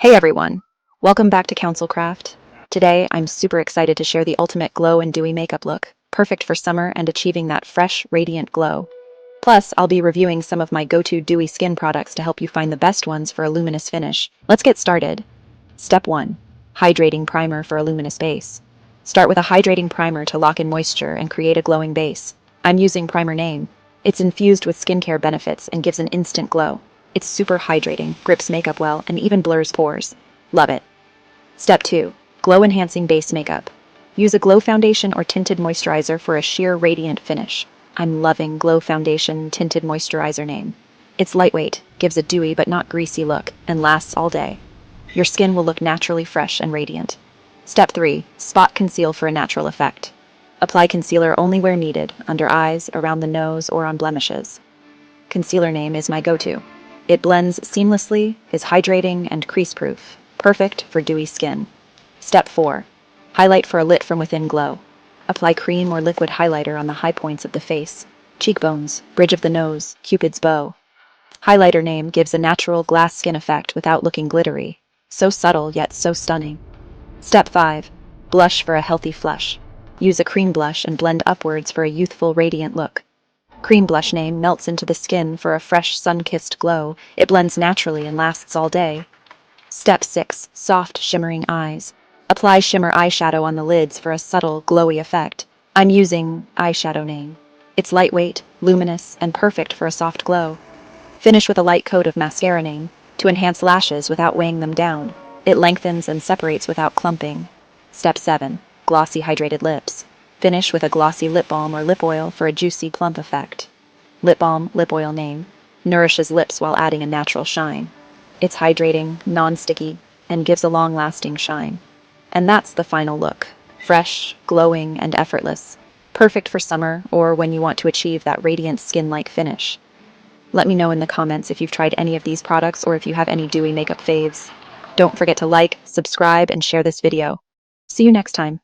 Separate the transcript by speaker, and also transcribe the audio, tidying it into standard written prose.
Speaker 1: Hey everyone, welcome back to Council Craft. Today, I'm super excited to share the ultimate glow and dewy makeup look, perfect for summer and achieving that fresh, radiant glow. Plus, I'll be reviewing some of my go-to dewy skin products to help you find the best ones for a luminous finish. Let's get started. Step 1. Hydrating Primer for a luminous base. Start with a hydrating primer to lock in moisture and create a glowing base. I'm using Primer Name. It's infused with skincare benefits and gives an instant glow. It's super hydrating, grips makeup well, and even blurs pores. Love it. Step 2. Glow Enhancing Base Makeup. Use a glow foundation or tinted moisturizer for a sheer radiant finish. I'm loving Glow Foundation Tinted Moisturizer Name. It's lightweight, gives a dewy but not greasy look, and lasts all day. Your skin will look naturally fresh and radiant. Step 3. Spot Conceal for a natural effect. Apply concealer only where needed, under eyes, around the nose, or on blemishes. Concealer Name is my go-to. It blends seamlessly, is hydrating, and crease-proof, perfect for dewy skin. Step 4. Highlight for a lit from within glow. Apply cream or liquid highlighter on the high points of the face, cheekbones, bridge of the nose, Cupid's bow. Highlighter Name gives a natural glass skin effect without looking glittery. So subtle yet so stunning. Step 5. Blush for a healthy flush. Use a cream blush and blend upwards for a youthful, radiant look. Cream Blush Name melts into the skin for a fresh, sun-kissed glow. It blends naturally and lasts all day. Step 6. Soft, shimmering eyes. Apply shimmer eyeshadow on the lids for a subtle, glowy effect. I'm using Eyeshadow Name. It's lightweight, luminous, and perfect for a soft glow. Finish with a light coat of Mascara Name to enhance lashes without weighing them down. It lengthens and separates without clumping. Step 7. Glossy Hydrated Lips. Finish with a glossy lip balm or lip oil for a juicy, plump effect. Lip balm, lip oil Name. Nourishes lips while adding a natural shine. It's hydrating, non-sticky, and gives a long-lasting shine. And that's the final look. Fresh, glowing, and effortless. Perfect for summer or when you want to achieve that radiant skin-like finish. Let me know in the comments if you've tried any of these products or if you have any dewy makeup faves. Don't forget to like, subscribe, and share this video. See you next time.